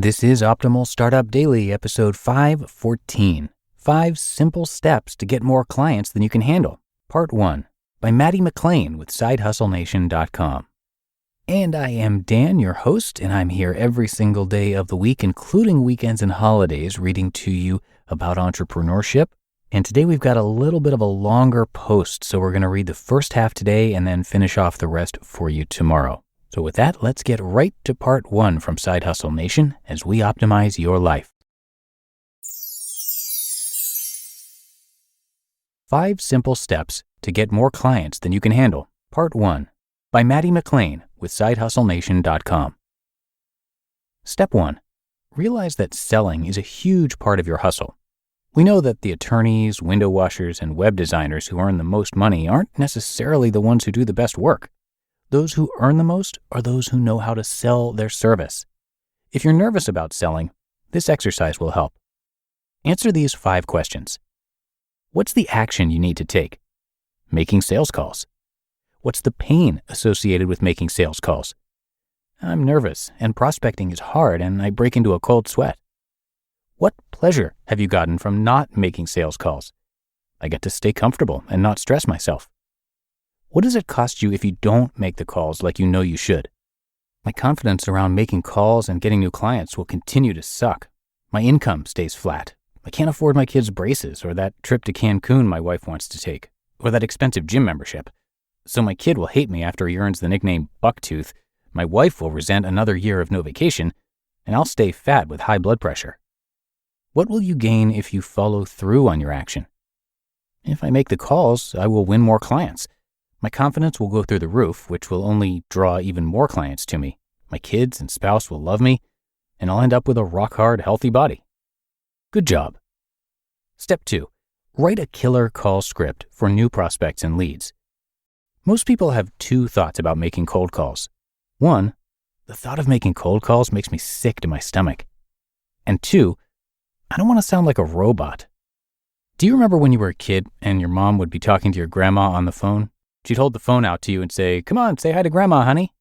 This is Optimal Startup Daily, episode 514. 5 Simple Steps to Get More Clients Than You Can Handle, Part 1, by Matty McLain with SideHustleNation.com. And I am Dan, your host, and I'm here every single day of the week, including weekends and holidays, reading to you about entrepreneurship. And today we've got a little bit of a longer post, so we're going to read the first half today and then finish off the rest for you tomorrow. So with that, let's get right to part 1 from Side Hustle Nation as we optimize your life. 5 Simple Steps to Get More Clients Than You Can Handle, Part 1, by Matty McLain with SideHustleNation.com. Step 1. Realize that selling is a huge part of your hustle. We know that the attorneys, window washers, and web designers who earn the most money aren't necessarily the ones who do the best work. Those who earn the most are those who know how to sell their service. If you're nervous about selling, this exercise will help. Answer these 5 questions. What's the action you need to take? Making sales calls. What's the pain associated with making sales calls? I'm nervous, and prospecting is hard, and I break into a cold sweat. What pleasure have you gotten from not making sales calls? I get to stay comfortable and not stress myself. What does it cost you if you don't make the calls like you know you should? My confidence around making calls and getting new clients will continue to suck. My income stays flat. I can't afford my kids' braces or that trip to Cancun my wife wants to take, or that expensive gym membership. So my kid will hate me after he earns the nickname Bucktooth, my wife will resent another year of no vacation, and I'll stay fat with high blood pressure. What will you gain if you follow through on your action? If I make the calls, I will win more clients. My confidence will go through the roof, which will only draw even more clients to me. My kids and spouse will love me, and I'll end up with a rock-hard, healthy body. Good job. Step 2. Write a killer call script for new prospects and leads. Most people have 2 thoughts about making cold calls. 1, the thought of making cold calls makes me sick to my stomach. And 2, I don't want to sound like a robot. Do you remember when you were a kid and your mom would be talking to your grandma on the phone? She'd hold the phone out to you and say, "Come on, say hi to Grandma, honey."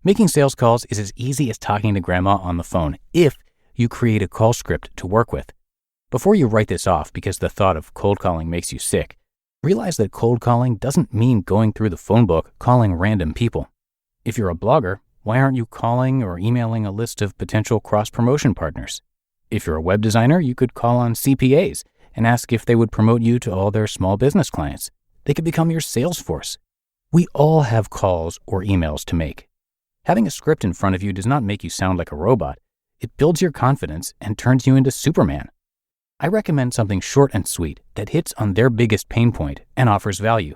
Making sales calls is as easy as talking to Grandma on the phone if you create a call script to work with. Before you write this off because the thought of cold calling makes you sick, realize that cold calling doesn't mean going through the phone book calling random people. If you're a blogger, why aren't you calling or emailing a list of potential cross-promotion partners? If you're a web designer, you could call on CPAs and ask if they would promote you to all their small business clients. They could become your sales force. We all have calls or emails to make. Having a script in front of you does not make you sound like a robot. It builds your confidence and turns you into Superman. I recommend something short and sweet that hits on their biggest pain point and offers value.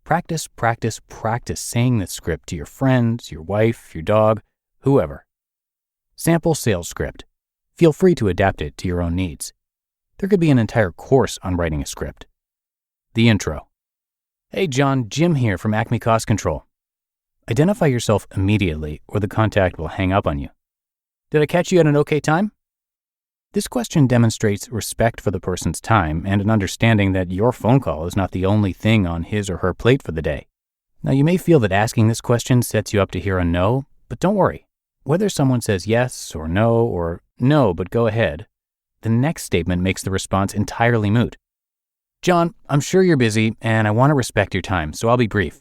Practice, practice, practice saying the script to your friends, your wife, your dog, whoever. Sample sales script. Feel free to adapt it to your own needs. There could be an entire course on writing a script. The intro. Hey John, Jim here from Acme Cost Control. Identify yourself immediately or the contact will hang up on you. Did I catch you at an okay time? This question demonstrates respect for the person's time and an understanding that your phone call is not the only thing on his or her plate for the day. Now you may feel that asking this question sets you up to hear a no, but don't worry. Whether someone says yes or no, but go ahead, the next statement makes the response entirely moot. John, I'm sure you're busy, and I want to respect your time, so I'll be brief.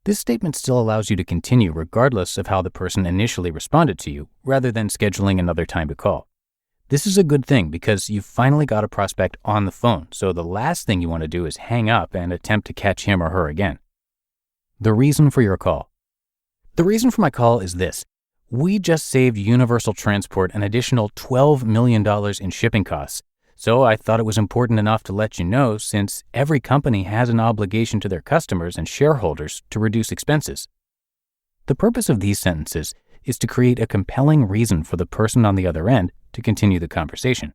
This statement still allows you to continue regardless of how the person initially responded to you, rather than scheduling another time to call. This is a good thing because you've finally got a prospect on the phone, so the last thing you want to do is hang up and attempt to catch him or her again. The reason for your call. The reason for my call is this. We just saved Universal Transport an additional $12 million in shipping costs. So I thought it was important enough to let you know since every company has an obligation to their customers and shareholders to reduce expenses. The purpose of these sentences is to create a compelling reason for the person on the other end to continue the conversation.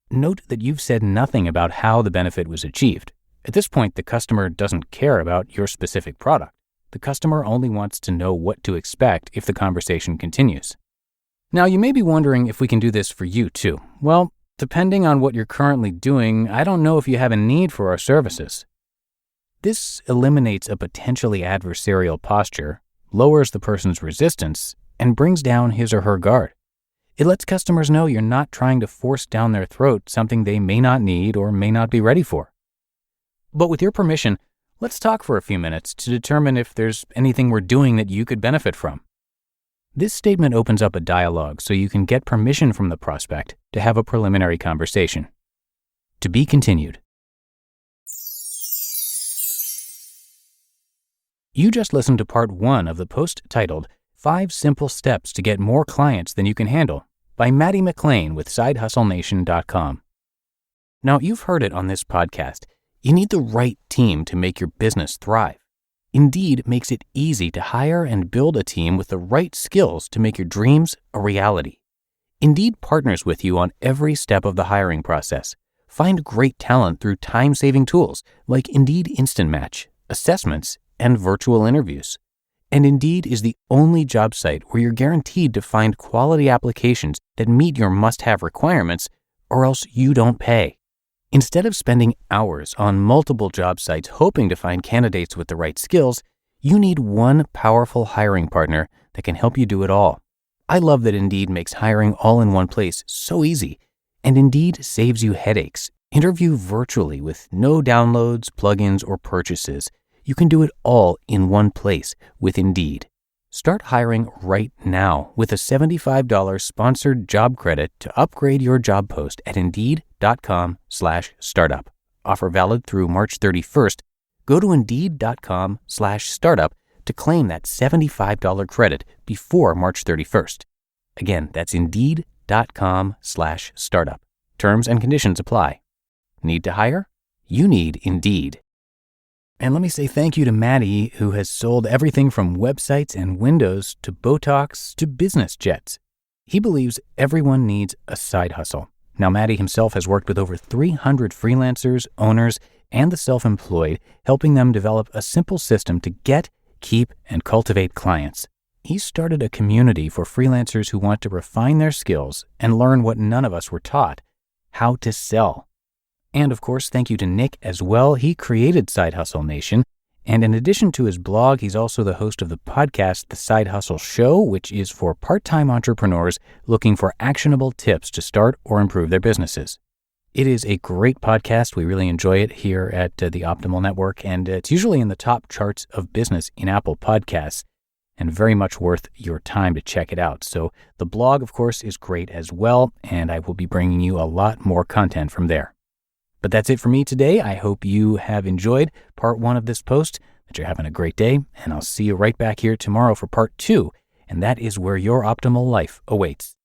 Note that you've said nothing about how the benefit was achieved. At this point, the customer doesn't care about your specific product. The customer only wants to know what to expect if the conversation continues. Now, you may be wondering if we can do this for you too. Well, depending on what you're currently doing, I don't know if you have a need for our services. This eliminates a potentially adversarial posture, lowers the person's resistance, and brings down his or her guard. It lets customers know you're not trying to force down their throat something they may not need or may not be ready for. But with your permission, let's talk for a few minutes to determine if there's anything we're doing that you could benefit from. This statement opens up a dialogue so you can get permission from the prospect to have a preliminary conversation. To be continued. You just listened to part 1 of the post titled 5 Simple Steps to Get More Clients Than You Can Handle by Matty McLain with SideHustleNation.com. Now, you've heard it on this podcast. You need the right team to make your business thrive. Indeed makes it easy to hire and build a team with the right skills to make your dreams a reality. Indeed partners with you on every step of the hiring process. Find great talent through time-saving tools like Indeed Instant Match, assessments, and virtual interviews. And Indeed is the only job site where you're guaranteed to find quality applications that meet your must-have requirements, or else you don't pay. Instead of spending hours on multiple job sites hoping to find candidates with the right skills, you need one powerful hiring partner that can help you do it all. I love that Indeed makes hiring all in one place so easy, and Indeed saves you headaches. Interview virtually with no downloads, plugins, or purchases. You can do it all in one place with Indeed. Start hiring right now with a $75 sponsored job credit to upgrade your job post at Indeed.com/startup. Offer valid through March 31st. Go to Indeed.com/startup to claim that $75 credit before March 31st. Again, that's Indeed.com/startup. Terms and conditions apply. Need to hire? You need Indeed. And let me say thank you to Matty, who has sold everything from websites and windows to Botox to business jets. He believes everyone needs a side hustle. Now, Matty himself has worked with over 300 freelancers, owners, and the self-employed, helping them develop a simple system to get, keep, and cultivate clients. He started a community for freelancers who want to refine their skills and learn what none of us were taught, how to sell. And of course, thank you to Nick as well. He created Side Hustle Nation. And in addition to his blog, he's also the host of the podcast, The Side Hustle Show, which is for part-time entrepreneurs looking for actionable tips to start or improve their businesses. It is a great podcast. We really enjoy it here at the Optimal Network, and it's usually in the top charts of business in Apple Podcasts, and very much worth your time to check it out. So the blog, of course, is great as well, and I will be bringing you a lot more content from there. But that's it for me today. I hope you have enjoyed part 1 of this post, that you're having a great day, and I'll see you right back here tomorrow for part 2, and that is where your optimal life awaits.